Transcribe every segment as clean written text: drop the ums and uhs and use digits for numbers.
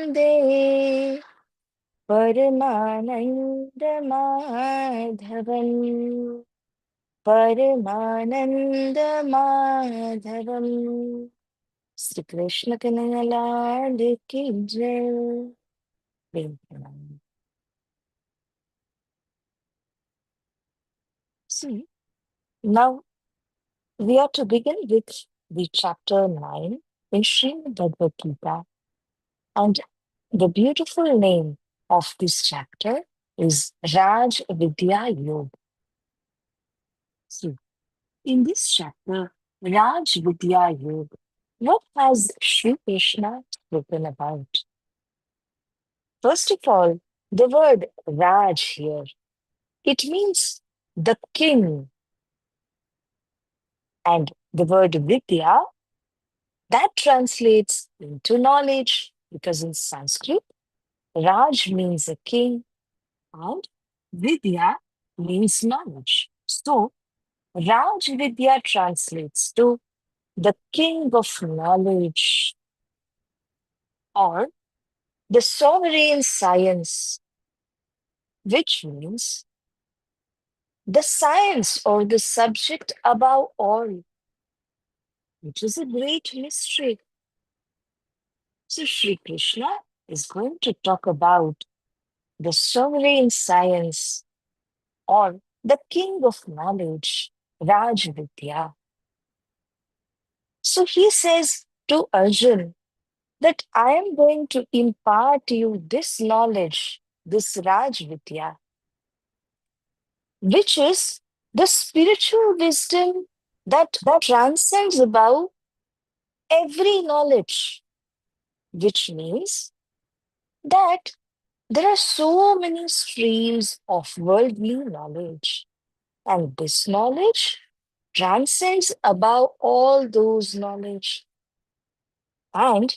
Vande Paramananda Madhavam Paramananda Madhavam Sri Krishna Kanayalal Ki Jai. See, now we are to begin with the chapter 9 in Shrimad Bhagavatgita, and the beautiful name of this chapter is Raj Vidya Yoga. See, in this chapter, Raj Vidya Yoga, what has Sri Krishna spoken about? First of all, the word Raj here, it means the king, and the word Vidya, that translates into knowledge, because in Sanskrit, Raj means a king and Vidya means knowledge. So, Raj Vidya translates to the king of knowledge, or the sovereign science, which means the science or the subject above all, which is a great mystery. So, Sri Krishna is going to talk about the sovereign science, or the king of knowledge, Raj Vidya. So he says to Arjun that I am going to impart you this knowledge, this Raj Vidya, which is the spiritual wisdom that transcends above every knowledge, which means that there are so many streams of worldly knowledge, and this knowledge transcends above all those knowledge. And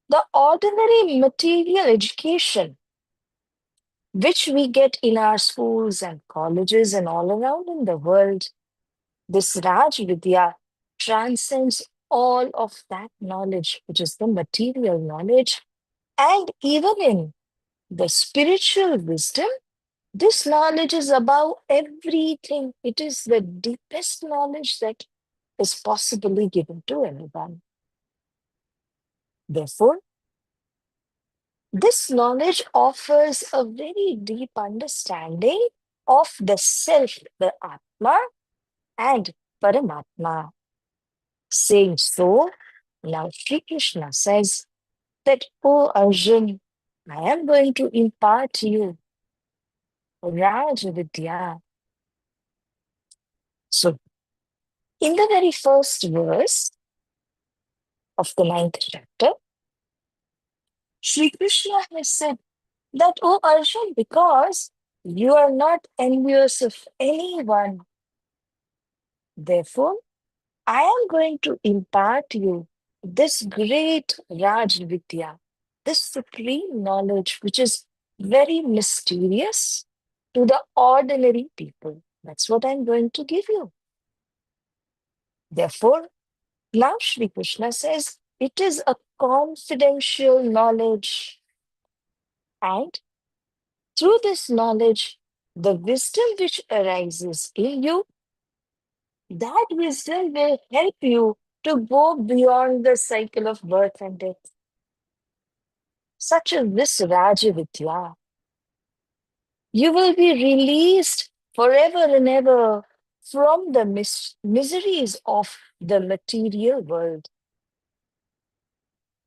the ordinary material education which we get in our schools and colleges and all around in the world, this Raj Vidya transcends all of that knowledge, which is the material knowledge. And even in the spiritual wisdom, this knowledge is above everything. It is the deepest knowledge that is possibly given to anyone. Therefore, this knowledge offers a very deep understanding of the self, the Atma and Paramatma. Saying so, now Sri Krishna says that, O Arjun, I am going to impart to you Raj Vidya. So, in the very first verse of the ninth chapter, Sri Krishna has said that, O Arjun, because you are not envious of anyone, therefore, I am going to impart you this great Raj Vidya, this supreme knowledge, which is very mysterious to the ordinary people. That's what I'm going to give you. Therefore, now Shri Krishna says it is a confidential knowledge. And through this knowledge, the wisdom which arises in you, that wisdom will help you to go beyond the cycle of birth and death, such as this Raja Vidya. You will be released forever and ever from the miseries of the material world.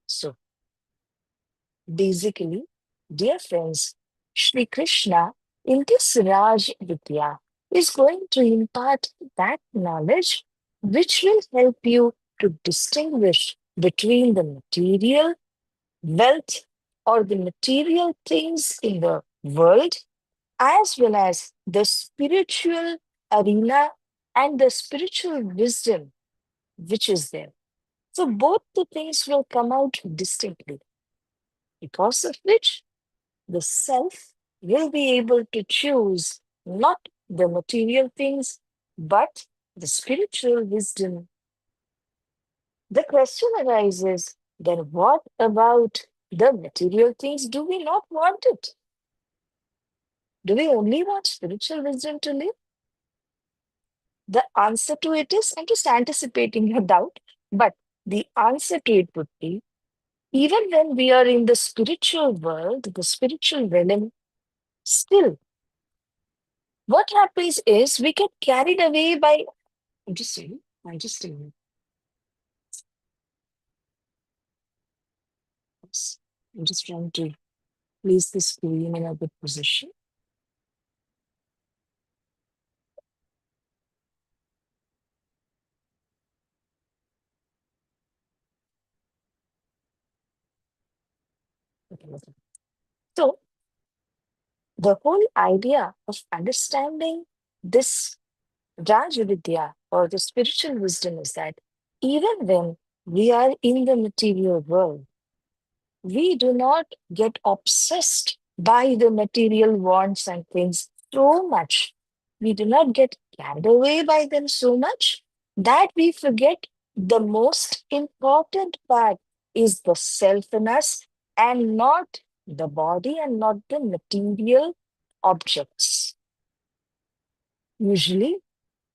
So, basically, dear friends, Shri Krishna in this Raj Vidya is going to impart that knowledge which will help you to distinguish between the material wealth or the material things in the world, as well as the spiritual arena and the spiritual wisdom which is there. So both the things will come out distinctly, because of which the self will be able to choose not the material things, but the spiritual wisdom. The question arises, then what about the material things, do we not want it? Do we only want spiritual wisdom to live? The answer to it is, I'm just anticipating your doubt, but the answer to it would be, even when we are in the spiritual world, the spiritual realm, still, what happens is we get carried away by. I'm just saying, I'm just saying this. I'm just trying to place the screen in a good position. Okay, okay. So, the whole idea of understanding this Raj Vidya or the spiritual wisdom is that even when we are in the material world, we do not get obsessed by the material wants and things so much. We do not get carried away by them so much that we forget the most important part is the self in us and not the body and not the material objects. Usually,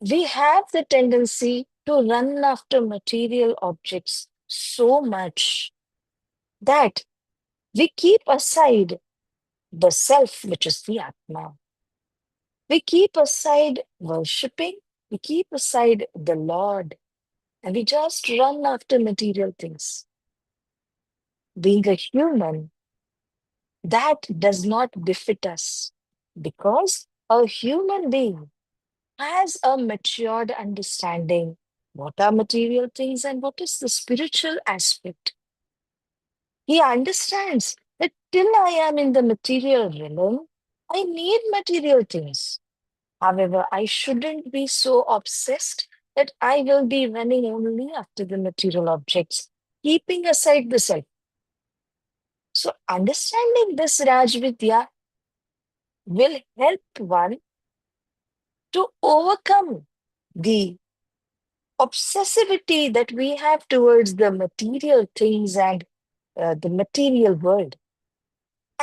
we have the tendency to run after material objects so much that we keep aside the self, which is the Atma. We keep aside worshipping, we keep aside the Lord, and we just run after material things. Being a human, that does not befit us because a human being has a matured understanding what are material things and what is the spiritual aspect. He understands that till I am in the material realm, I need material things. However, I shouldn't be so obsessed that I will be running only after the material objects, keeping aside the self. So, understanding this Rajvidya will help one to overcome the obsessivity that we have towards the material things and the material world.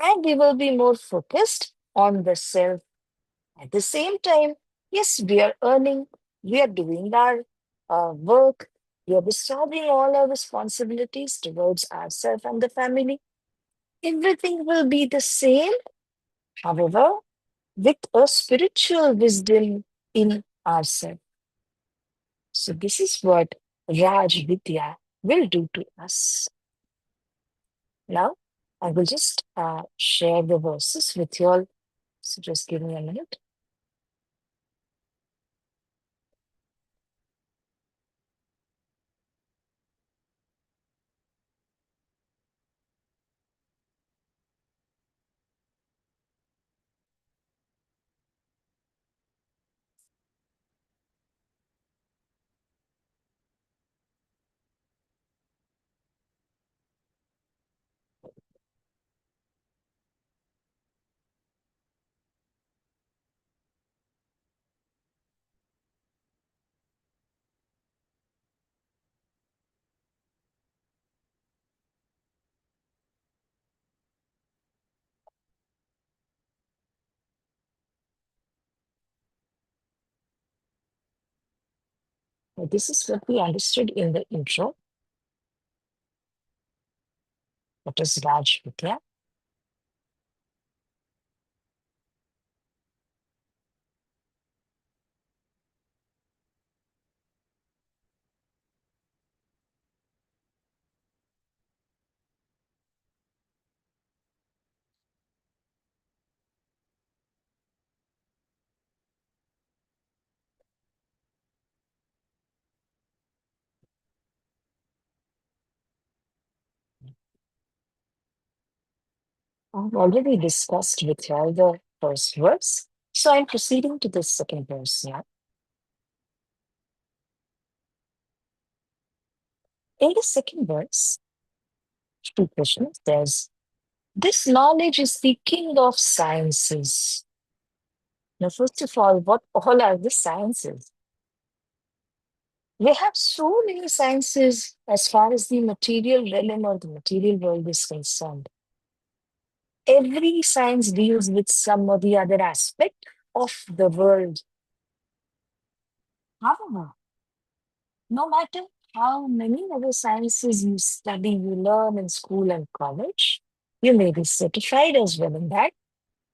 And we will be more focused on the self. At the same time, yes, we are earning, we are doing our work, we are discharging all our responsibilities towards ourselves and the family. Everything will be the same, however, with a spiritual wisdom in ourselves. So, this is what Raj Vidya will do to us. Now, I will just share the verses with you all. So, just give me a minute. Now, this is what we understood in the intro. What is Raj Vidya? I've already discussed with you all the first verse, so I'm proceeding to the second verse now. In the second verse, Shri Krishna says, this knowledge is the king of sciences. Now, first of all, what all are the sciences? We have so many sciences as far as the material realm or the material world is concerned. Every science deals with some or the other aspect of the world. However, no matter how many other sciences you study, you learn in school and college, you may be certified as well in that.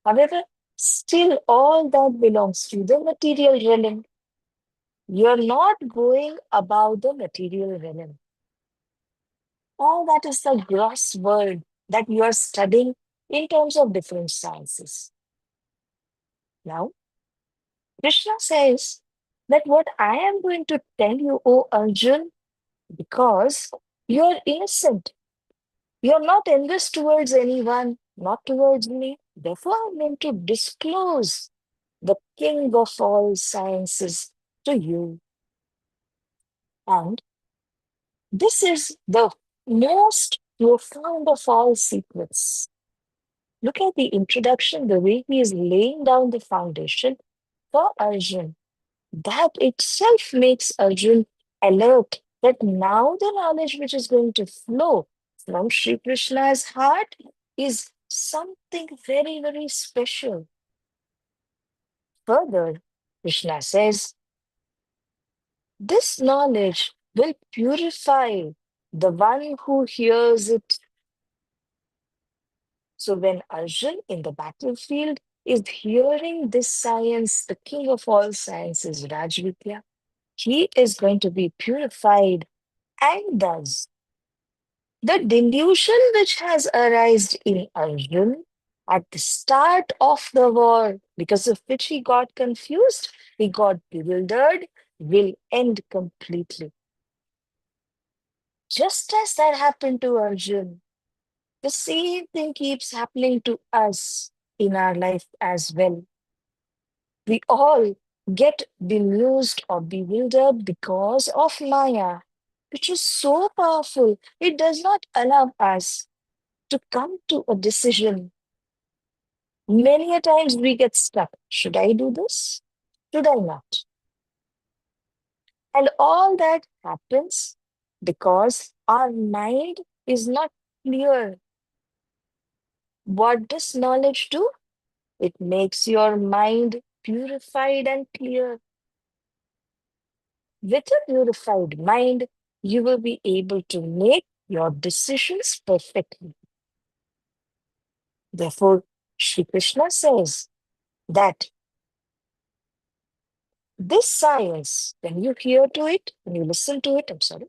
However, still all that belongs to the material realm. You're not going about the material realm. All that is the gross world that you are studying in terms of different sciences. Now, Krishna says that what I am going to tell you, O Arjun, because you're innocent, you're not envious towards anyone, not towards me. Therefore, I'm going to disclose the king of all sciences to you. And this is the most profound of all secrets. Look at the introduction, the way he is laying down the foundation for Arjun. That itself makes Arjun alert that now the knowledge which is going to flow from Sri Krishna's heart is something very, very special. Further, Krishna says, this knowledge will purify the one who hears it. So when Arjun in the battlefield is hearing this science, the king of all sciences, Rajvidya, he is going to be purified and thus the delusion which has arisen in Arjun at the start of the war, because of which he got confused, he got bewildered, will end completely. Just as that happened to Arjun, the same thing keeps happening to us in our life as well. We all get bemused or bewildered because of Maya, which is so powerful. It does not allow us to come to a decision. Many a times we get stuck. Should I do this? Should I not? And all that happens because our mind is not clear. What does knowledge do? It makes your mind purified and clear. With a purified mind, you will be able to make your decisions perfectly. Therefore, Shri Krishna says that this science, when you hear to it, when you listen to it, I'm sorry,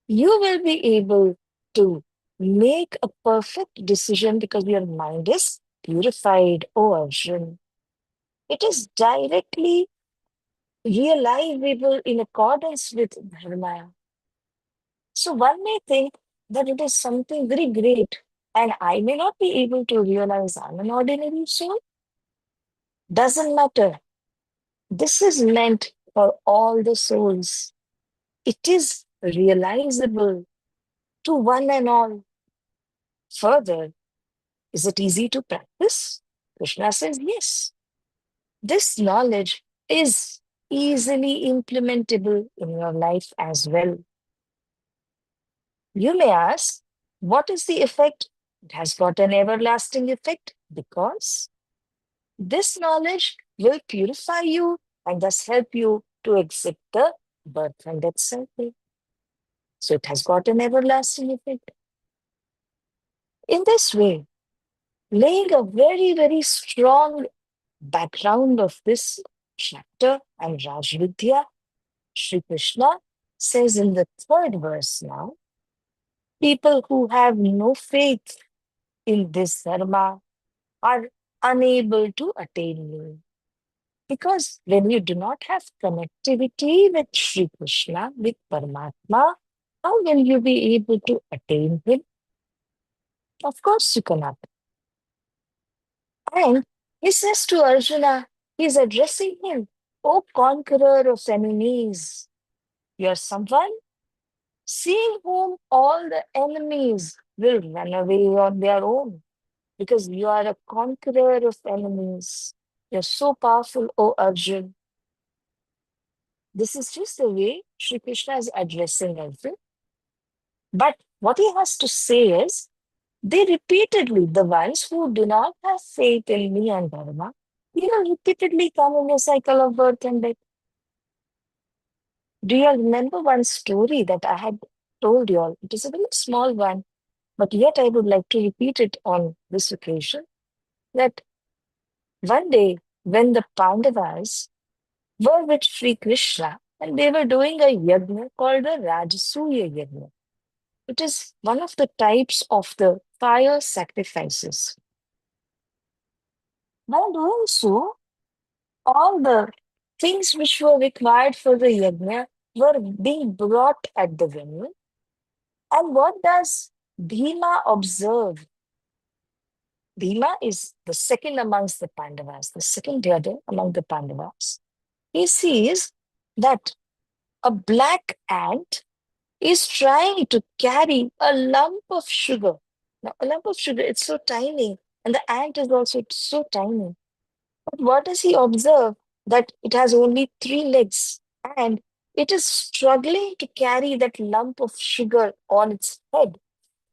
you will be able to make a perfect decision because your mind is purified, O Arjun. It is directly realizable in accordance with Dharma. So one may think that it is something very great, and I may not be able to realize I'm an ordinary soul. Doesn't matter. This is meant for all the souls. It is realizable to one and all. Further, is it easy to practice? Krishna says yes. This knowledge is easily implementable in your life as well. You may ask, what is the effect? It has got an everlasting effect because this knowledge will purify you and thus help you to exit the birth and death cycle. So it has got an everlasting effect. In this way, laying a very, very strong background of this chapter and Rajvidya, Sri Krishna says in the third verse now, people who have no faith in this dharma are unable to attain me. Because when you do not have connectivity with Sri Krishna, with Paramatma, how will you be able to attain him? Of course, you cannot. And he says to Arjuna, he's addressing him, O conqueror of enemies, you're someone seeing whom all the enemies will run away on their own because you are a conqueror of enemies. You're so powerful, O Arjun. This is just the way Sri Krishna is addressing everything. But what he has to say is, they repeatedly, the ones who do not have faith in me and Dharma, repeatedly come in a cycle of birth and death. Do you all remember one story that I had told you all? It is a very small one, but yet I would like to repeat it on this occasion. That one day, when the Pandavas were with Sri Krishna and they were doing a yajna called the Rajasuya yajna. It is one of the types of the fire sacrifices. While doing so, all the things which were required for the yajna were being brought at the venue. And what does Bhima observe? Bhima is the second amongst the Pandavas, the second brother among the Pandavas. He sees that a black ant is trying to carry a lump of sugar. Now, a lump of sugar, it's so tiny, and the ant is also so tiny. But what does he observe? That it has only three legs and it is struggling to carry that lump of sugar on its head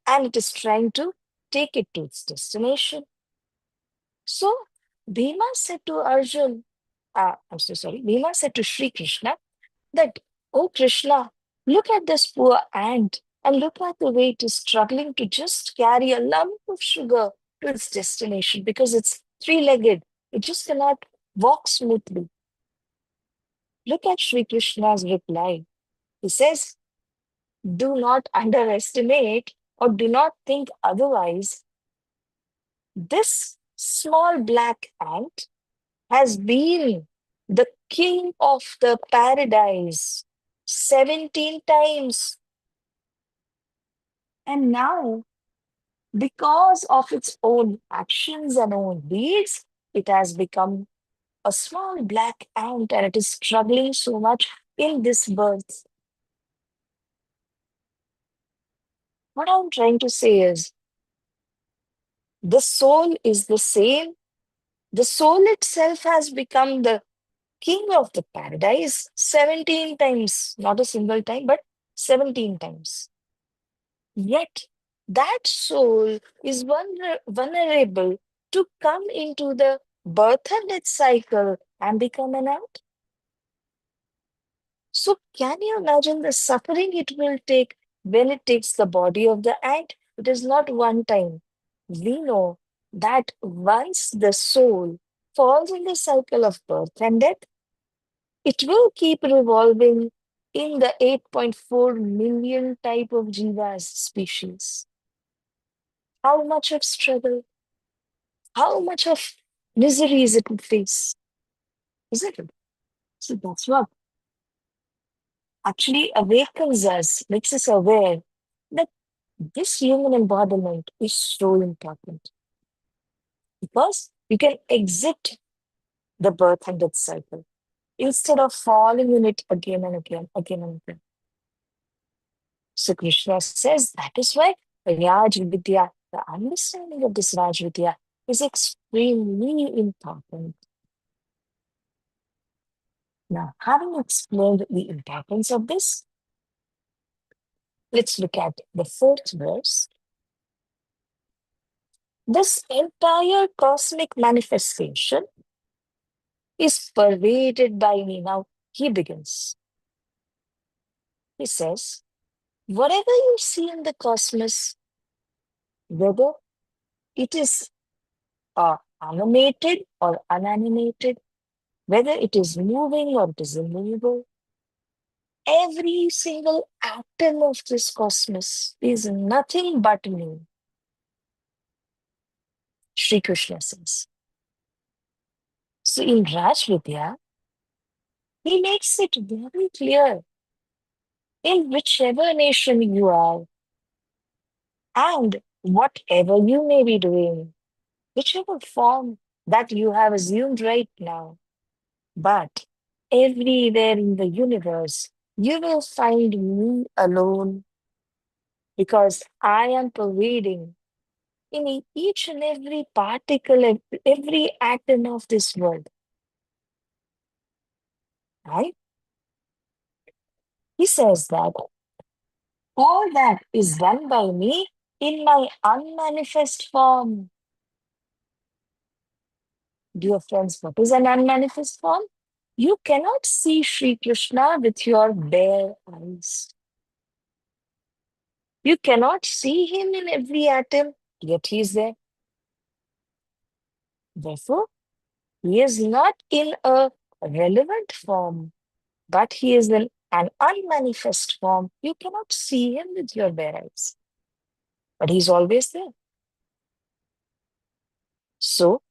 and it is trying to take it to its destination. So, Bhima said to Arjun, I'm so sorry, Bhima said to Sri Krishna that, oh Krishna, look at this poor ant and look at the way it is struggling to just carry a lump of sugar to its destination because it's three legged. It just cannot walk smoothly. Look at Sri Krishna's reply. He says, do not underestimate or do not think otherwise. This small black ant has been the king of the paradise 17 times. And now, because of its own actions and own deeds, it has become a small black ant and it is struggling so much in this birth. What I'm trying to say is the soul is the same. The soul itself has become the king of the paradise 17 times, not a single time, but 17 times. Yet that soul is vulnerable to come into the birth and death cycle and become an ant. So, can you imagine the suffering it will take when it takes the body of the ant? It is not one time. We know that once the soul falls in the cycle of birth and death, it will keep revolving in the 8.4 million type of jivas species. How much of struggle, how much of miseries it will face, isn't it? So that's what actually awakens us, makes us aware that this human embodiment is so important because you can exit the birth and death cycle instead of falling in it again and again, again and again. So Krishna says that is why Raj Vidya, the understanding of this Raj Vidya, is extremely important. Now, having explained the importance of this, let's look at the fourth verse. This entire cosmic manifestation is pervaded by me. Now, he begins. He says, whatever you see in the cosmos, whether it is animated or unanimated, whether it is moving or it is immovable, every single atom of this cosmos is nothing but me. Sri Krishna says. So in Raj Vidya, he makes it very clear in whichever nation you are and whatever you may be doing, whichever form that you have assumed right now, but everywhere in the universe, you will find me alone because I am pervading in each and every particle, every atom of this world. Right? He says that all that is done by me in my unmanifest form. Dear friends, what is an unmanifest form? You cannot see Sri Krishna with your bare eyes. You cannot see him in every atom, yet he is there. Therefore, he is not in a relevant form, but he is in an unmanifest form. You cannot see him with your bare eyes, but he's always there. So,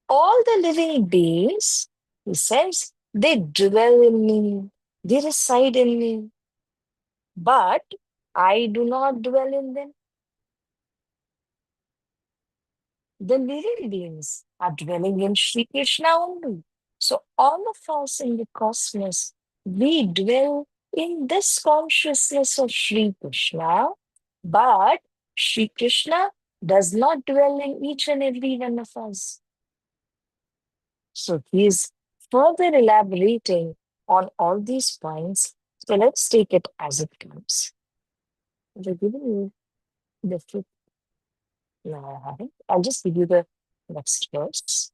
all the living beings, he says, they dwell in me, they reside in me, but I do not dwell in them. The living beings are dwelling in Sri Krishna only. So, all of us in the cosmos, we dwell in this consciousness of Sri Krishna, but Sri Krishna does not dwell in each and every one of us. So, he is further elaborating on all these points. So, let's take it as it comes. I've given you the fifth. No, I haven't. I'll just give you the next verse.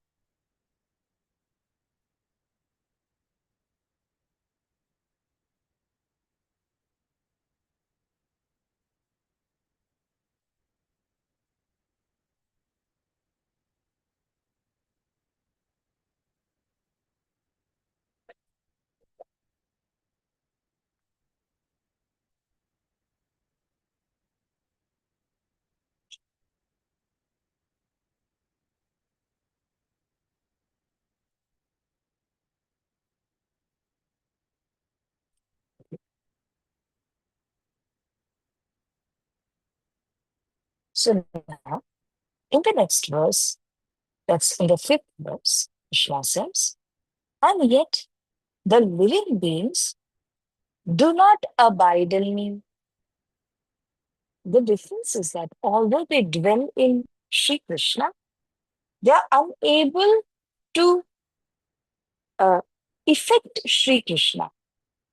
So now, in the next verse, that's in the fifth verse, Krishna says, and yet the living beings do not abide in me. The difference is that although they dwell in Sri Krishna, they are unable to uh, effect Sri Krishna.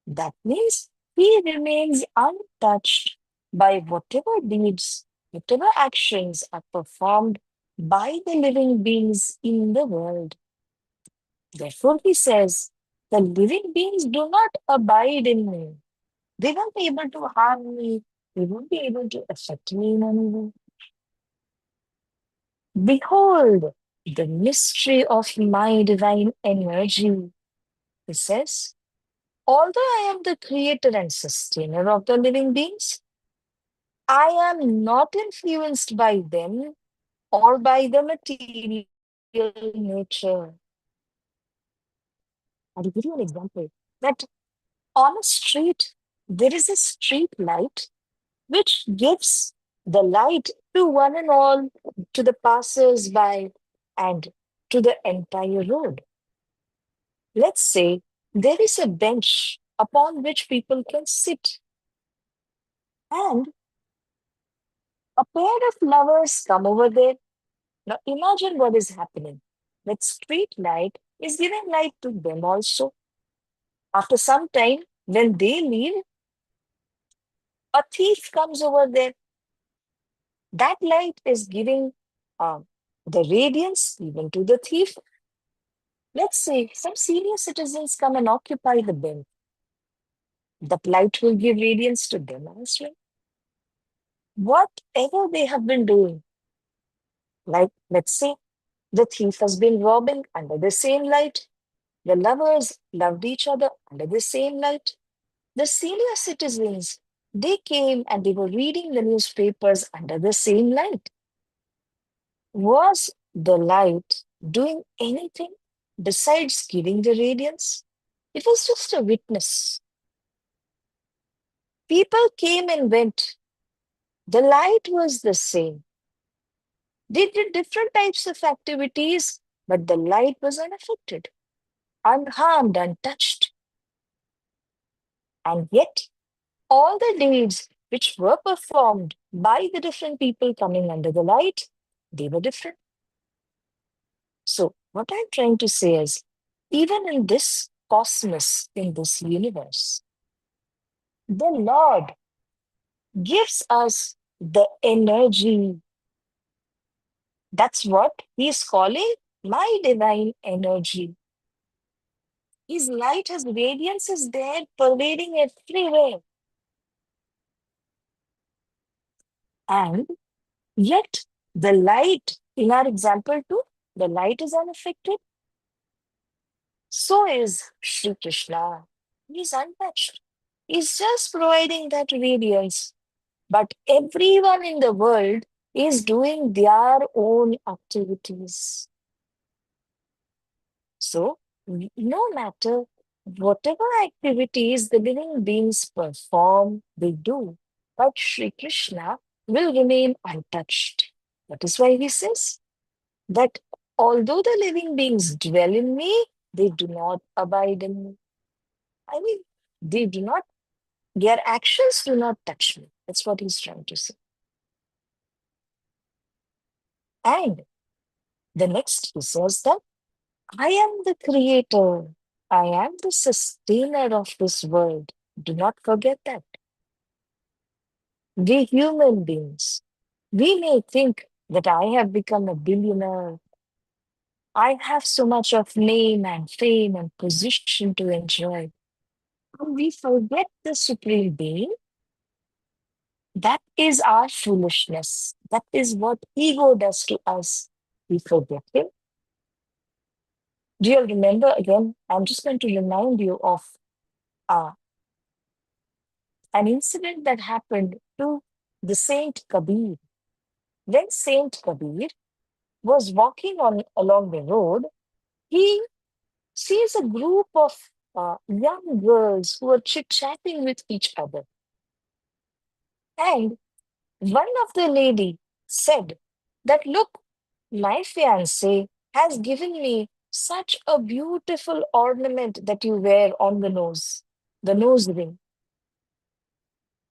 That means he remains untouched by whatever deeds, whatever actions are performed by the living beings in the world. Therefore, he says, the living beings do not abide in me. They won't be able to harm me. They won't be able to affect me in any way. Behold the mystery of my divine energy. He says, although I am the creator and sustainer of the living beings, I am not influenced by them or by the material nature. I'll give you an example that on a street, there is a street light which gives the light to one and all, to the passers by, and to the entire road. Let's say there is a bench upon which people can sit, and a pair of lovers come over there. Now imagine what is happening. That street light is giving light to them also. After some time, when they leave, a thief comes over there. That light is giving the radiance even to the thief. Let's say some senior citizens come and occupy the bench. That light will give radiance to them as well. Whatever they have been doing, like let's say the thief has been robbing under the same light, the lovers loved each other under the same light. The senior citizens, they came and they were reading the newspapers under the same light. Was the light doing anything besides giving the radiance? It was just a witness. People came and went. The light was the same. They did different types of activities, but the light was unaffected, unharmed, untouched. And yet, all the deeds which were performed by the different people coming under the light, they were different. So, what I'm trying to say is, even in this cosmos, in this universe, The Lord gives us the energy. That's what He's calling my divine energy. His light, His radiance is there, pervading everywhere. And yet, the light, in our example too, the light is unaffected. So is Sri Krishna. He's untouched. He's just providing that radiance. But everyone in the world is doing their own activities. So, no matter whatever activities the living beings perform, they do. But Sri Krishna will remain untouched. That is why he says that although the living beings dwell in me, they do not abide in me. I mean, they do not, their actions do not touch me. That's what he's trying to say. And the next he says that I am the creator. I am the sustainer of this world. Do not forget that. We human beings, we may think that I have become a billionaire. I have so much of name and fame and position to enjoy. And we forget the Supreme Being. That is our foolishness. That is what ego does to us. We forget Him. Do you remember again? I'm just going to remind you of uh, an incident that happened to the Saint Kabir. When Saint Kabir was walking on along the road, he sees a group of young girls who are chit-chatting with each other. And one of the lady said that, look, my fiance has given me such a beautiful ornament that you wear on the nose ring.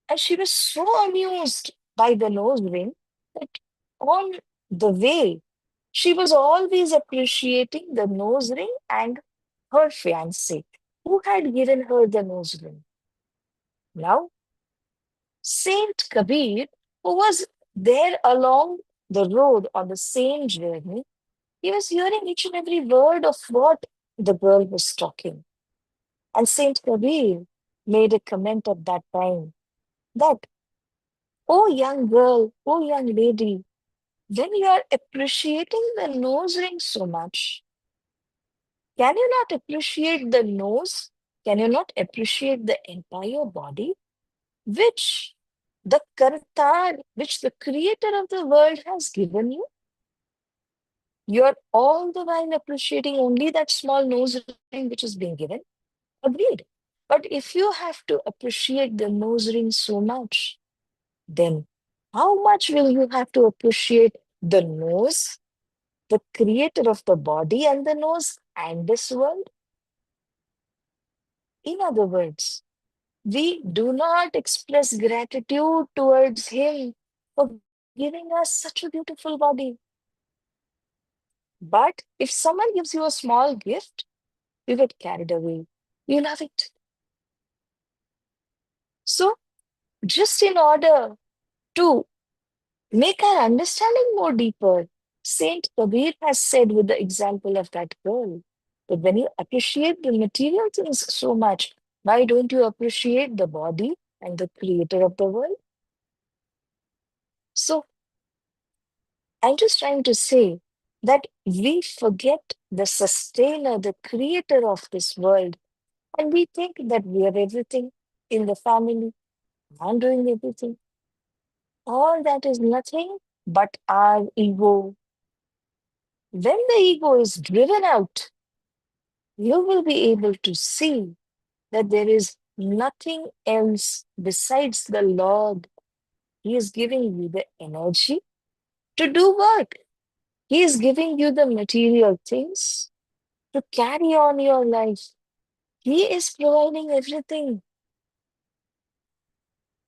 And she was so amused by the nose ring that on the way, she was always appreciating the nose ring and her fiance, who had given her the nose ring. Now, Saint Kabir, who was there along the road on the same journey, he was hearing each and every word of what the girl was talking. And Saint Kabir made a comment at that time that, oh, young girl, oh, young lady, when you are appreciating the nose ring so much, can you not appreciate the nose? Can you not appreciate the entire body, which the Kartar, which the creator of the world has given you? You're all the while appreciating only that small nose ring which is being given. Agreed. But if you have to appreciate the nose ring so much, then how much will you have to appreciate the nose, the creator of the body and the nose and this world? In other words, we do not express gratitude towards Him for giving us such a beautiful body. But if someone gives you a small gift, you get carried away. You love it. So, just in order to make our understanding more deeper, Saint Kabir has said with the example of that girl that when you appreciate the material things so much, why don't you appreciate the body and the creator of the world? So I'm just trying to say that we forget the sustainer, the creator of this world, and we think that we are everything in the family. I'm doing everything. All that is nothing but our ego. When the ego is driven out, you will be able to see that there is nothing else besides the Lord. He is giving you the energy to do work. He is giving you the material things to carry on your life. He is providing everything.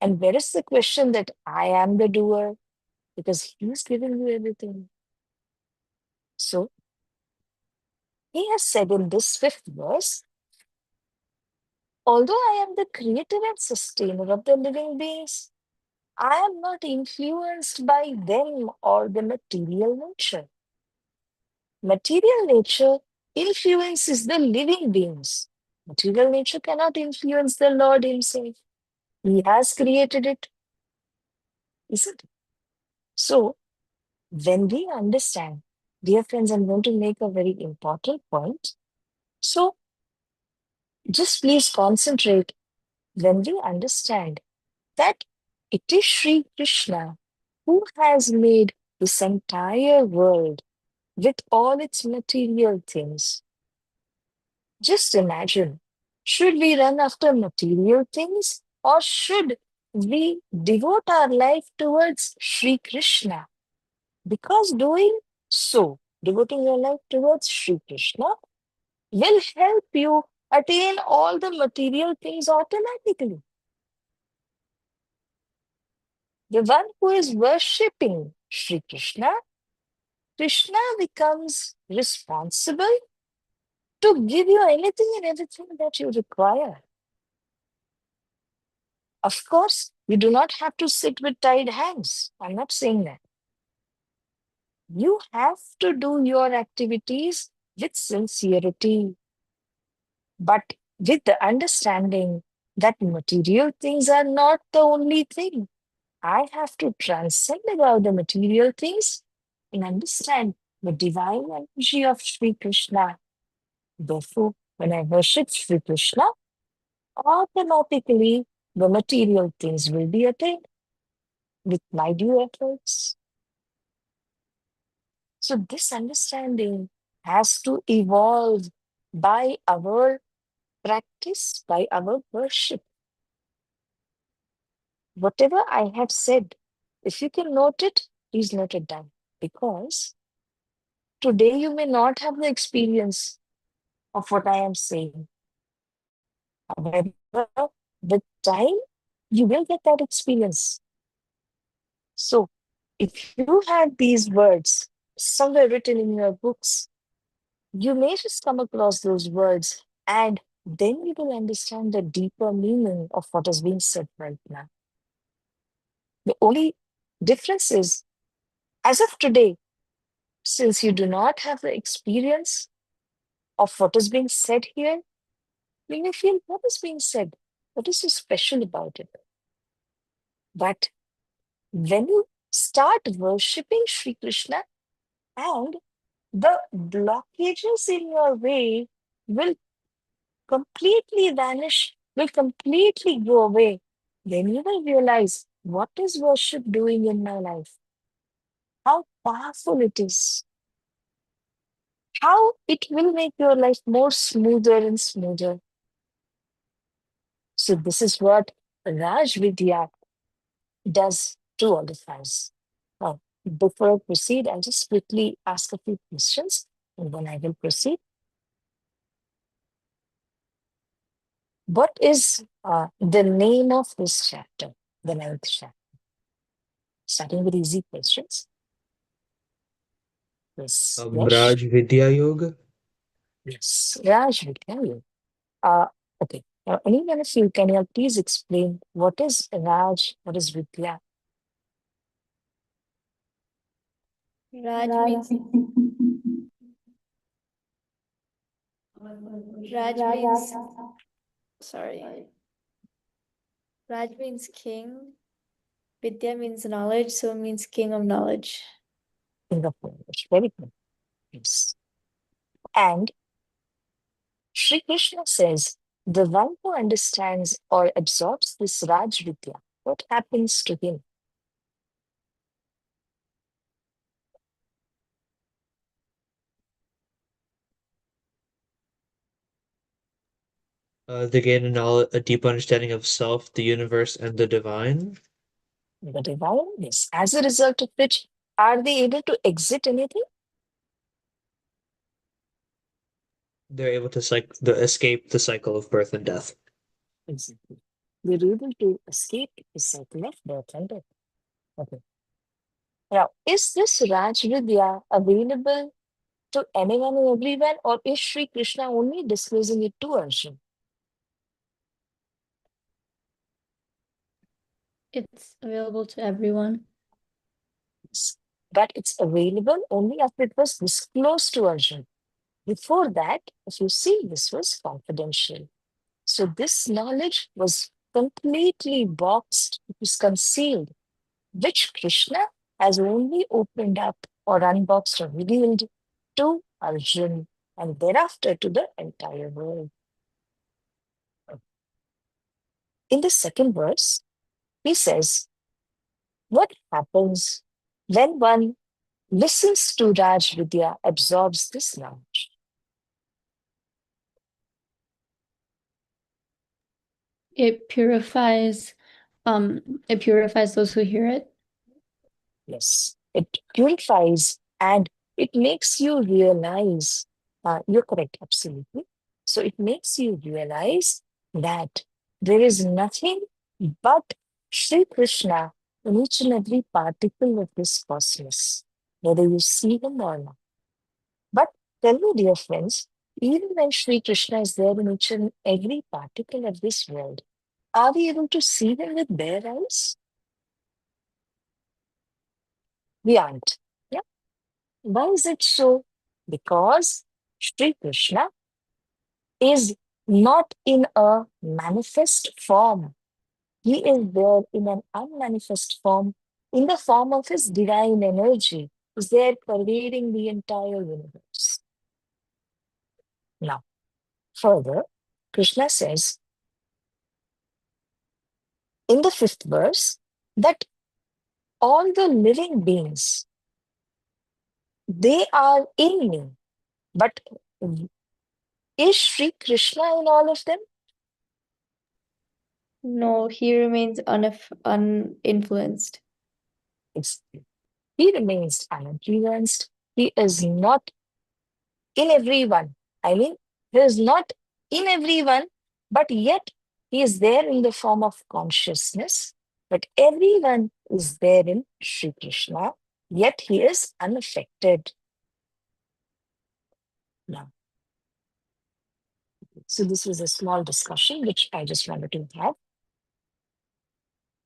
And where is the question that I am the doer? Because He's giving you everything. So He has said in this fifth verse Although I am the creator and sustainer of the living beings, I am not influenced by them or the material nature. Material nature influences the living beings. Material nature cannot influence the Lord Himself. He has created it, isn't it? So, when we understand, dear friends, I'm going to make a very important point. So, just please concentrate when we understand that it is Sri Krishna who has made this entire world with all its material things. Just imagine, should we run after material things or should we devote our life towards Sri Krishna? Because doing so, devoting your life towards Sri Krishna, will help you attain all the material things automatically. The one who is worshipping Sri Krishna, Krishna becomes responsible to give you anything and everything that you require. Of course, you do not have to sit with tied hands. I'm not saying that. You have to do your activities with sincerity, but with the understanding that material things are not the only thing. I have to transcend about the material things and understand the divine energy of Sri Krishna. Therefore, when I worship Sri Krishna, automatically the material things will be attained with my due efforts. So, this understanding has to evolve by our practice, by our worship. Whatever I have said, if you can note it, please note it down. Because today you may not have the experience of what I am saying. However, with time, you will get that experience. So, if you have these words somewhere written in your books, you may just come across those words and then you will understand the deeper meaning of what is being said right now. The only difference is, as of today, since you do not have the experience of what is being said here, you may feel what is being said. What is so special about it? But when you start worshipping Sri Krishna and the blockages in your way will completely vanish, will completely go away, then you will realize what is worship doing in my life, how powerful it is, how it will make your life more smoother and smoother. So, this is what Raj Vidya does to all of us. Now, before I proceed, I'll just quickly ask a few questions and then I will proceed. What is the name of this chapter, the ninth chapter? Starting with easy questions. Yes, Yash? Raj Vidya Yoga. Yes, Raj will tell you. Okay. Now, anyone of you, can you please explain what is Raj, what is Vidya? Raj means Raj means sorry. Raj means king. Vidya means knowledge, so it means king of knowledge. Singapore. Very good. Yes. And Sri Krishna says, the one who understands or absorbs this Raj Vidya, what happens to him? They gain a deep understanding of self, the universe, and the divine. The divine, yes. As a result of which, are they able to exit anything? They're able to escape the cycle of birth and death. Exactly. They're able to escape the cycle of birth and death. Okay. Now, is this Raj Vidya available to anyone and everyone, or is Sri Krishna only disclosing it to Arjun? It's available to everyone. But it's available only after it was disclosed to Arjun. Before that, if you see, this was confidential. So this knowledge was completely boxed, it was concealed, which Krishna has only opened up or unboxed or revealed to Arjun and thereafter to the entire world. In the second verse, he says, what happens when one listens to Raj Vidya, absorbs this knowledge? It purifies those who hear it. Yes, it purifies and it makes you realize, you're correct, absolutely. So it makes you realize that there is nothing but Sri Krishna in each and every particle of this cosmos, whether you see him or not. But tell me, dear friends, even when Sri Krishna is there in each and every particle of this world, are we able to see him with bare eyes? We aren't. Yeah. Why is it so? Because Sri Krishna is not in a manifest form. He is there in an unmanifest form, in the form of his divine energy, is there pervading the entire universe. Now, further, Krishna says in the fifth verse that all the living beings, they are in me. But is Sri Krishna in all of them? No, he remains uninfluenced. It's, he remains uninfluenced. He is not in everyone. I mean, he is not in everyone, but yet he is there in the form of consciousness. But everyone is there in Sri Krishna, yet he is unaffected. Now, so this was a small discussion which I just wanted to have.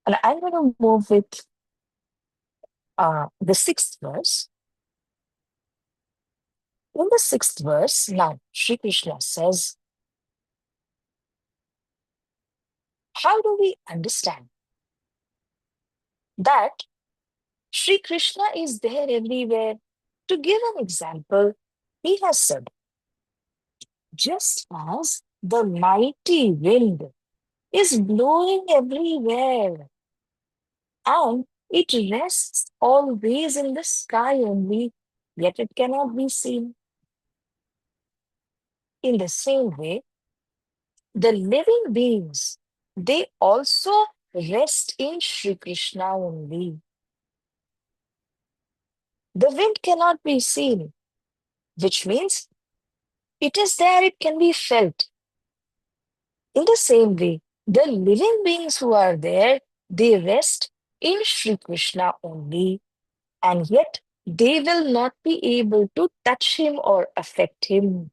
And I'm going to move with the sixth verse. In the sixth verse, now Sri Krishna says, how do we understand that Sri Krishna is there everywhere? To give an example, he has said, just as the mighty wind is blowing everywhere and it rests always in the sky only, yet it cannot be seen. In the same way, the living beings, they also rest in Sri Krishna only. The wind cannot be seen, which means it is there, it can be felt. In the same way, the living beings who are there, they rest in Sri Krishna only, and yet they will not be able to touch him or affect him.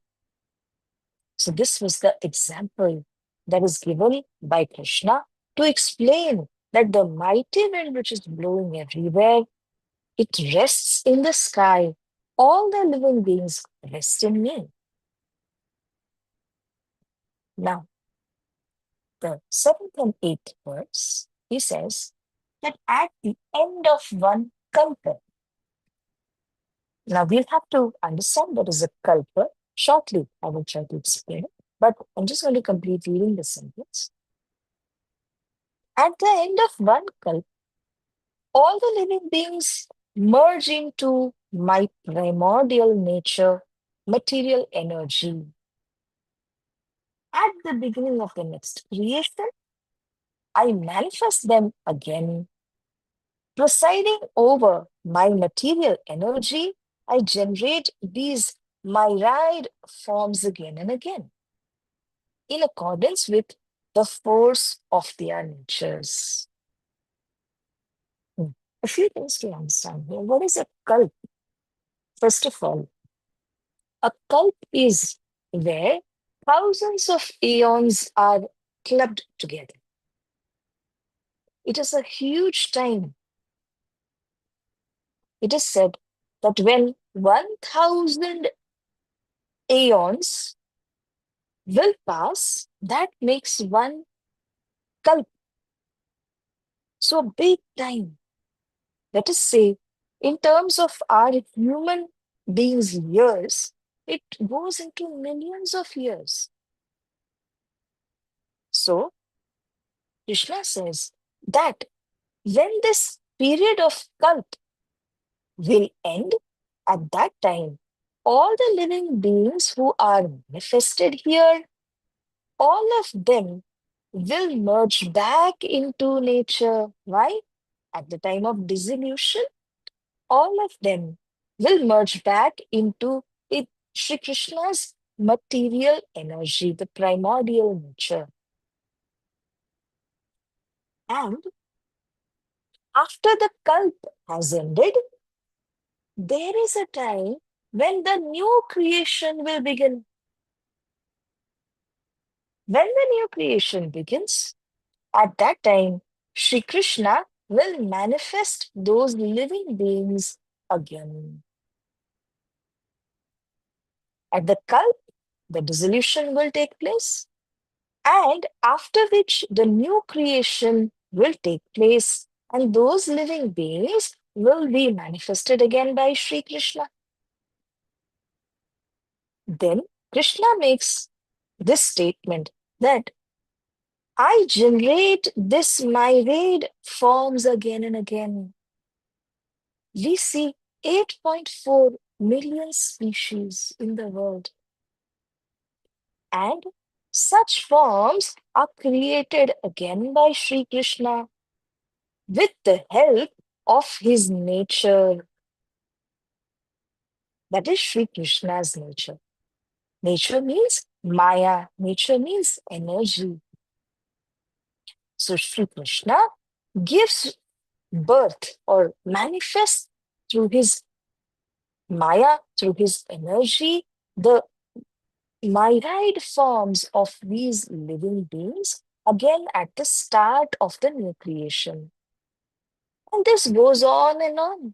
So, this was the example that is given by Krishna to explain that the mighty wind which is blowing everywhere, it rests in the sky. All the living beings rest in me. Now, the seventh and eighth verse, he says that at the end of one kalpa, now we'll have to understand what is a kalpa. Shortly, I will try to explain it, but I'm just going to complete reading the sentence. At the end of one kalpa, all the living beings merge into my primordial nature, material energy. At the beginning of the next creation, I manifest them again. Presiding over my material energy, I generate these myriad forms again and again, in accordance with the force of their natures. A few things to understand here. What is a cult? First of all, a cult is where thousands of aeons are clubbed together. It is a huge time. It is said that when 1000 aeons will pass, that makes one kalp. So a big time. Let us say, in terms of our human beings' years, it goes into millions of years. So Krishna says that when this period of kalp will end, at that time, all the living beings who are manifested here, all of them will merge back into nature. Why? At the time of dissolution, all of them will merge back into it, Sri Krishna's material energy, the primordial nature. And after the kalp has ended, there is a time when the new creation will begin. When the new creation begins, at that time, Sri Krishna will manifest those living beings again. At the kalp, the dissolution will take place, and after which the new creation will take place, and those living beings will be manifested again by Sri Krishna. Then Krishna makes this statement that I generate this myriad forms again and again. We see 8.4 million species in the world, and such forms are created again by Sri Krishna with the help of his nature. That is Sri Krishna's nature. Nature means Maya, nature means energy. So Sri Krishna gives birth or manifests through his Maya, through his energy, the myriad forms of these living beings again at the start of the new creation. And this goes on and on.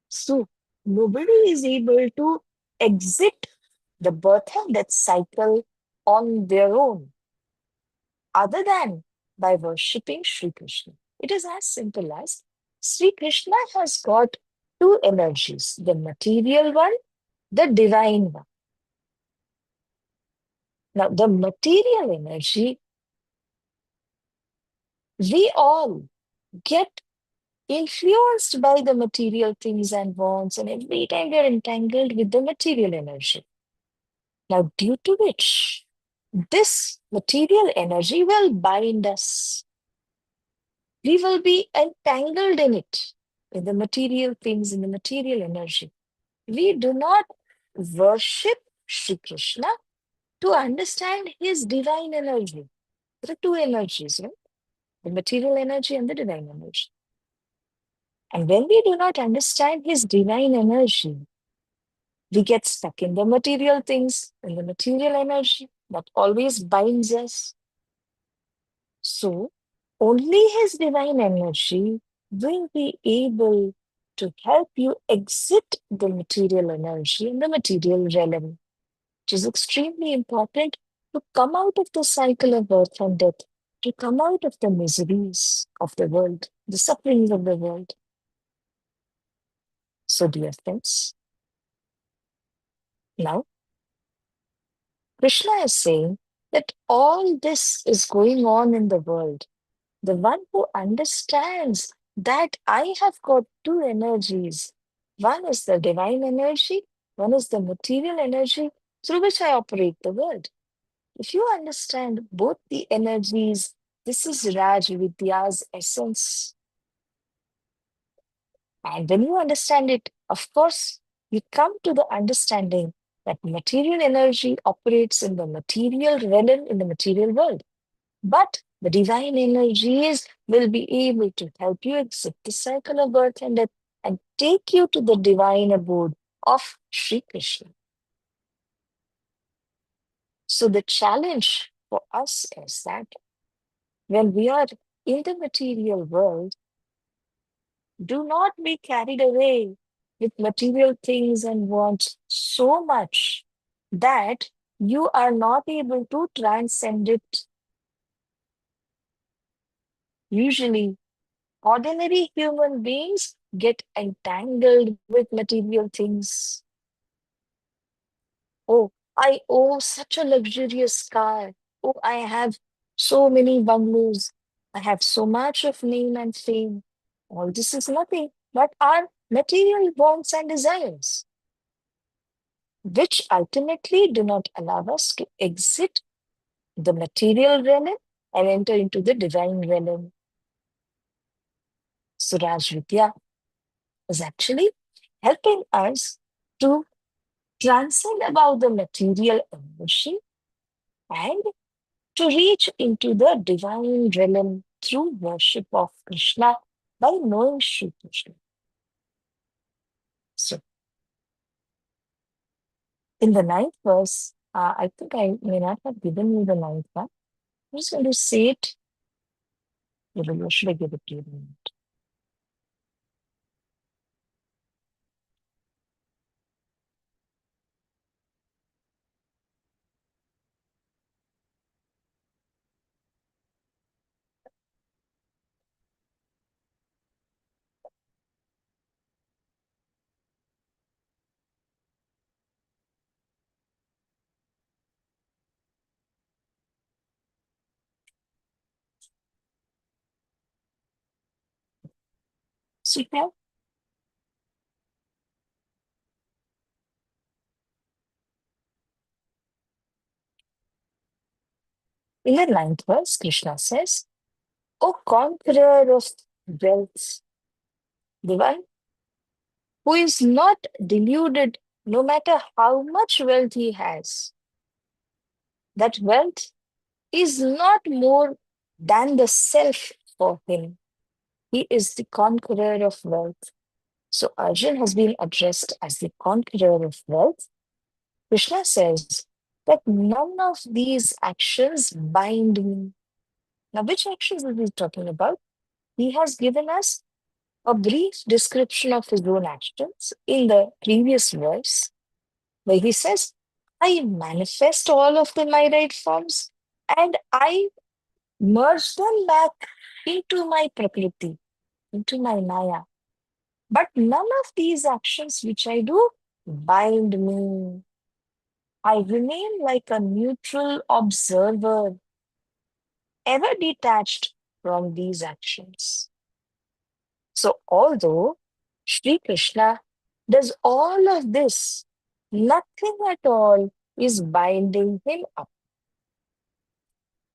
So nobody is able to exit the birth and death cycle on their own, other than by worshipping Sri Krishna. It is as simple as Sri Krishna has got two energies, the material one, the divine one. Now, the material energy, we all get influenced by the material things and wants, and every time we are entangled with the material energy. Now, due to which this material energy will bind us. We will be entangled in it, in the material things, in the material energy. We do not worship Sri Krishna to understand his divine energy. There are two energies, right? The material energy and the divine energy. And when we do not understand his divine energy, we get stuck in the material things, in the material energy that always binds us. So, only his divine energy will be able to help you exit the material energy and the material realm, which is extremely important to come out of the cycle of birth and death, to come out of the miseries of the world, the sufferings of the world. So, dear friends, now Krishna is saying that all this is going on in the world. The one who understands that I have got two energies. One is the divine energy, one is the material energy through which I operate the world. If you understand both the energies, this is Raj Vidya's essence. And when you understand it, of course, you come to the understanding that material energy operates in the material realm, in the material world. But the divine energies will be able to help you exit the cycle of birth and death and take you to the divine abode of Sri Krishna. So the challenge for us is that when we are in the material world, do not be carried away with material things and wants so much that you are not able to transcend it. Usually, ordinary human beings get entangled with material things. Oh, I own such a luxurious car. Oh, I have so many bungalows. I have so much of name and fame. All this is nothing but our material wants and desires, which ultimately do not allow us to exit the material realm and enter into the divine realm. So Raj Vidya is actually helping us to transcend about the material emotion and to reach into the divine realm through worship of Krishna by knowing Shri Krishna. So, in the ninth verse, I think I may not have given you the ninth one. I'm just going to say it. Or should I give it to you? So, here, in the ninth verse, Krishna says, O conqueror of wealth, the one who is not deluded no matter how much wealth he has, that wealth is not more than the self for him. He is the conqueror of wealth. So Arjun has been addressed as the conqueror of wealth. Krishna says that none of these actions bind me. Now, which actions is he talking about? He has given us a brief description of his own actions in the previous verse, where he says, I manifest all of the myriad forms and I merge them back into my prakriti, into my maya. But none of these actions which I do bind me. I remain like a neutral observer, ever detached from these actions. So, although Sri Krishna does all of this, nothing at all is binding him up.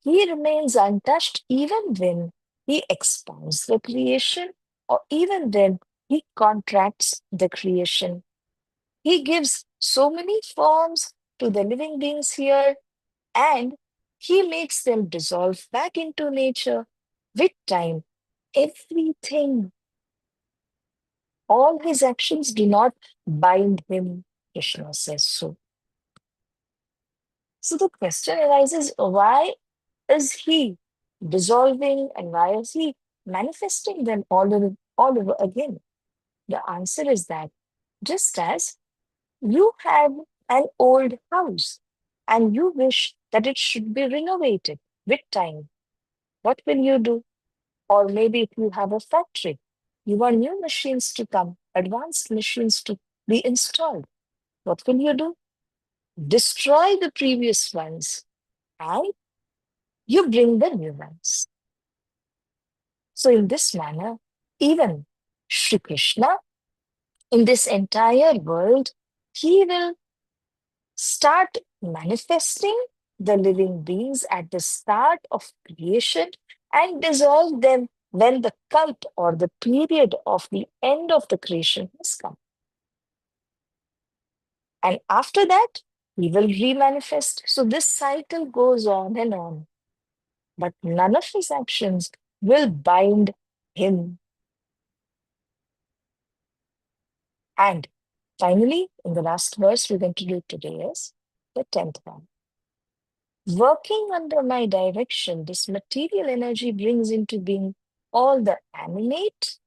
He remains untouched even when he expounds the creation or even when he contracts the creation. He gives so many forms to the living beings here and he makes them dissolve back into nature with time. Everything, all his actions do not bind him, Krishna says so. So the question arises, why is he dissolving and why is he manifesting them all over again? The answer is that just as you have an old house and you wish that it should be renovated with time, what will you do? Or maybe if you have a factory, you want new machines to come, advanced machines to be installed. What will you do? Destroy the previous ones and you bring the new ones. So, in this manner, even Shri Krishna, in this entire world, he will start manifesting the living beings at the start of creation and dissolve them when the cult or the period of the end of the creation has come. And after that, he will remanifest. So this cycle goes on and on. But none of his actions will bind him. And finally, in the last verse we're going to do today is the 10th one. Working under my direction, this material energy brings into being all the animate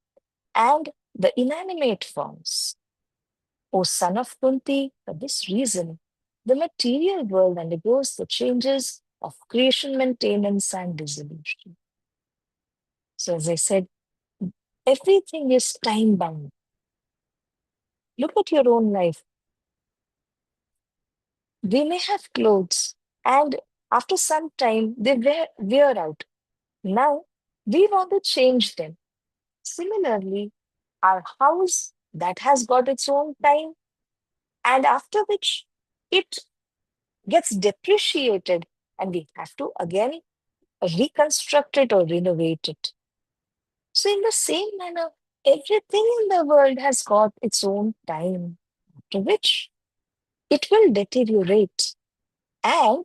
and the inanimate forms. O son of Kunti, for this reason, the material world undergoes the changes of creation, maintenance, and dissolution. So, as I said, everything is time bound. Look at your own life. We may have clothes, and after some time, they wear out. Now, we want to change them. Similarly, our house that has got its own time, and after which it gets depreciated, and we have to again reconstruct it or renovate it. So, in the same manner, everything in the world has got its own time, after which it will deteriorate. And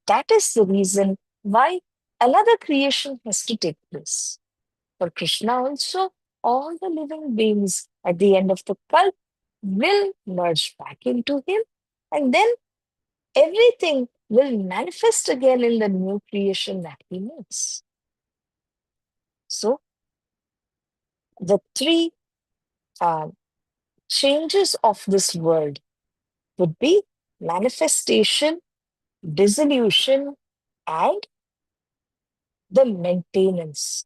that is the reason why another creation has to take place. For Krishna also, all the living beings at the end of the kalp will merge back into him, and then everything will manifest again in the new creation that he makes. So, the three uh, changes of this world would be manifestation, dissolution, and the maintenance.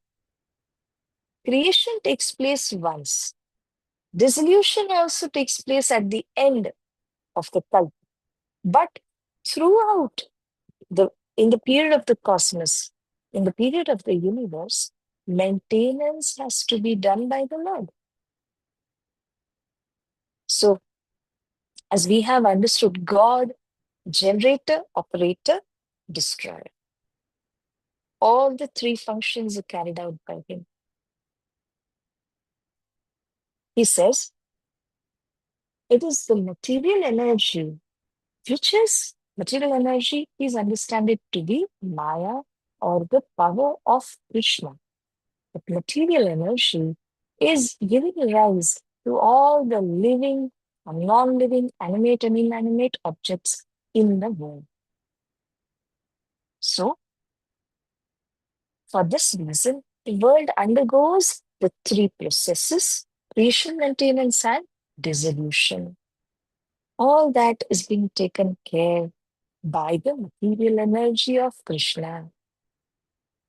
Creation takes place once. Dissolution also takes place at the end of the kalpa. But throughout the in the period of the cosmos, in the period of the universe, maintenance has to be done by the Lord. So, as we have understood, God, generator, operator, destroyer. All the three functions are carried out by him. He says, it is the material energy, which is material energy, is understood to be Maya or the power of Krishna. But material energy is giving rise to all the living and non-living, animate and inanimate objects in the world. So, for this reason, the world undergoes the three processes: creation, maintenance, and dissolution. All that is being taken care by the material energy of Krishna.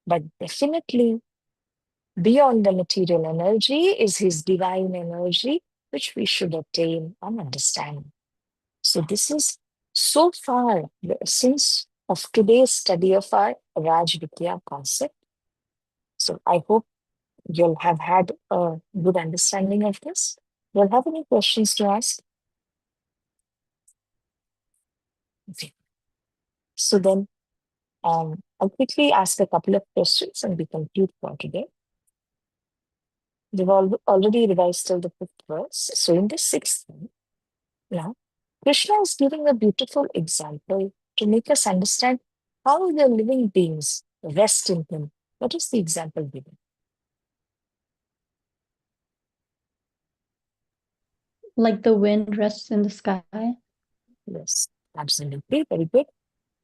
But definitely, beyond the material energy is his divine energy, which we should attain and understand. So, this is so far the essence of today's study of our Raj Vidya concept. So, I hope you'll have had a good understanding of this. Do you have any questions to ask? Okay. So, then I'll quickly ask a couple of questions and we conclude for today. We've already revised till the fifth verse. So, in the sixth one, now, Krishna is giving a beautiful example to make us understand how the living beings rest in him. What is the example given? Like the wind rests in the sky. Yes, absolutely. Very good.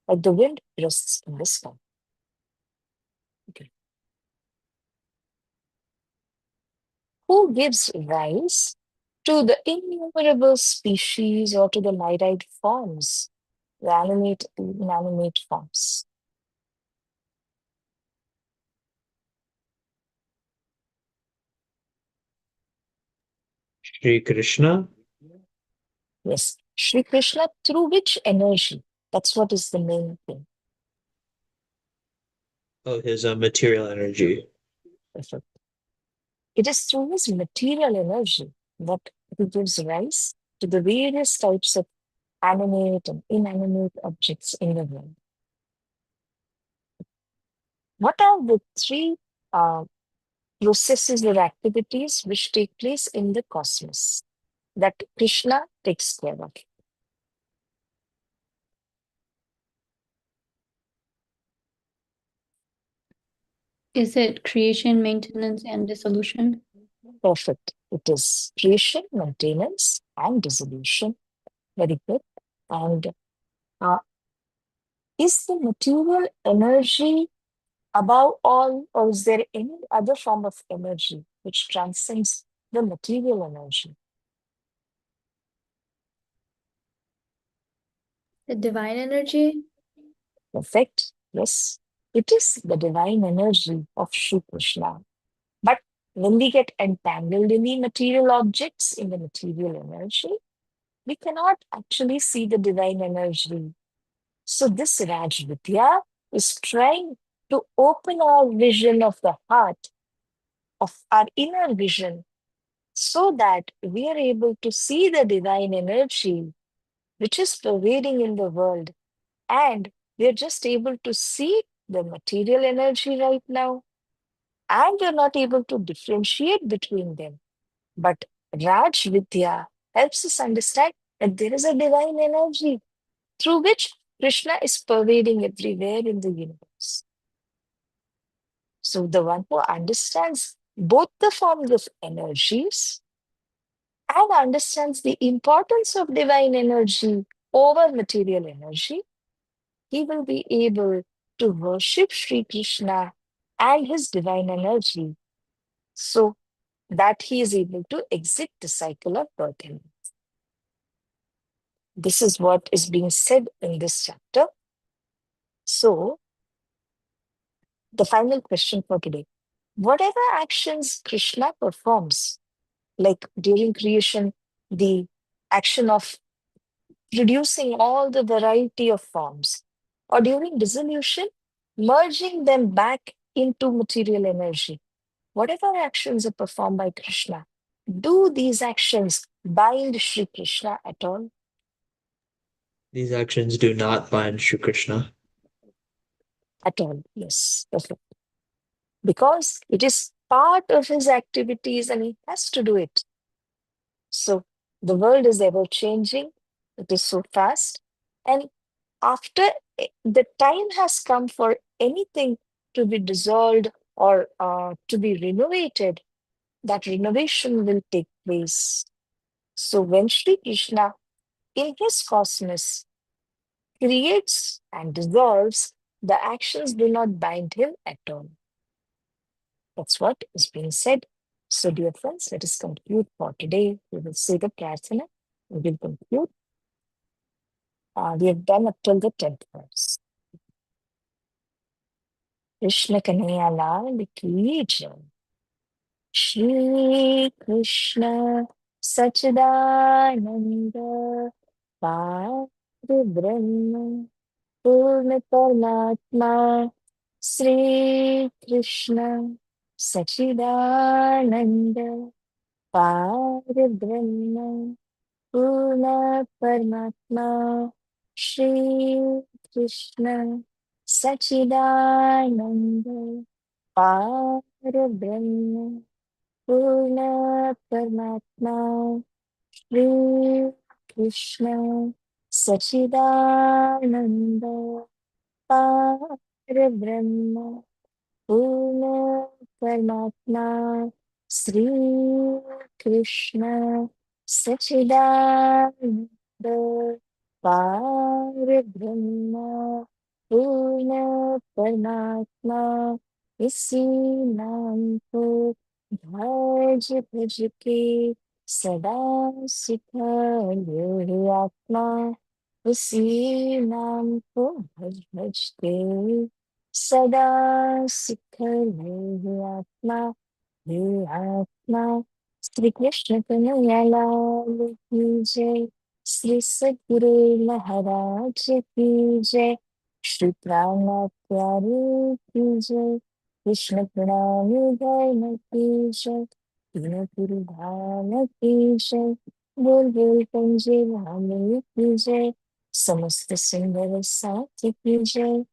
Like the wind rests in the sky. Okay. Who gives rise to the innumerable species or to the myriad forms, the animate and inanimate forms? Shri Krishna. Yes, Sri Krishna, through which energy? That's what is the main thing. Oh, his material energy. Perfect. It is through his material energy that he gives rise to the various types of animate and inanimate objects in the world. What are the three processes or activities which take place in the cosmos that Krishna takes care of? Is it creation, maintenance, and dissolution? Perfect. It is creation, maintenance, and dissolution. Very good. And uh, Is the material energy above all, or is there any other form of energy which transcends the material energy? The divine energy? Perfect. Yes, it is the divine energy of Shri Krishna. But when we get entangled in the material objects, in the material energy, we cannot actually see the divine energy. So this Raj Vidya is trying to open our vision of the heart, of our inner vision, so that we are able to see the divine energy which is pervading in the world. And we are just able to see the material energy right now, and we're not able to differentiate between them. But Raj Vidya helps us understand that there is a divine energy through which Krishna is pervading everywhere in the universe. So the one who understands both the forms of energies and understands the importance of divine energy over material energy, he will be able to worship Sri Krishna and his divine energy so that he is able to exit the cycle of birth and death. This is what is being said in this chapter. So, the final question for today: whatever actions Krishna performs, like during creation, the action of producing all the variety of forms, or during dissolution, merging them back into material energy, whatever actions are performed by Krishna, do these actions bind Sri Krishna at all? These actions do not bind Shri Krishna. At all, yes, perfect. Because it is part of his activities and he has to do it. So the world is ever changing, it is so fast. And after the time has come for anything to be dissolved or to be renovated, that renovation will take place. So when Sri Krishna, in his cosmos, creates and dissolves, the actions do not bind him at all. That's what is being said. So, dear friends, let us conclude for today. We will say the prarthana. We will conclude. We have done up till the 10th verse. Krishna Kanhaiya Lal ki jai. Shri Krishna Sachidananda Parbrahma Purna Paramatma Sri Krishna Sachidananda Parbrahma Purna Paramatma Shri Krishna Sachidananda Parbrahma Purna Paramatma Shri Krishna Sachidananda Parbrahma Purna Paramatma Sri Krishna Sachidananda Parbrahma Purna Paramatma इसी नाम को भज भज के सदा सिखाए आत्मा उसी नाम को भज भज के सदा सिखाए आत्मा हे आत्मा श्री कृष्ण कन्हैया लाल की जय श्री सद्गुरु महाराज की जय श्री प्राणनाथ प्यारे की जय कृष्ण प्रणामी धर्म की जय तीनों गुरु धाम की जय बोल बोल पंजे भाले की जय समस्त सुंदर साथी की जय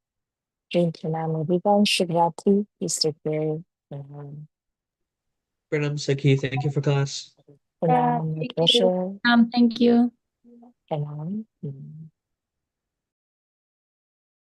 प्रेम प्रणाम अभिमान शिवरात्रि तीसरे पेड़ प्रणाम Pranam Sakhi, thank you for class. प्रणाम Thank you. pleasure Thank you. प्रणाम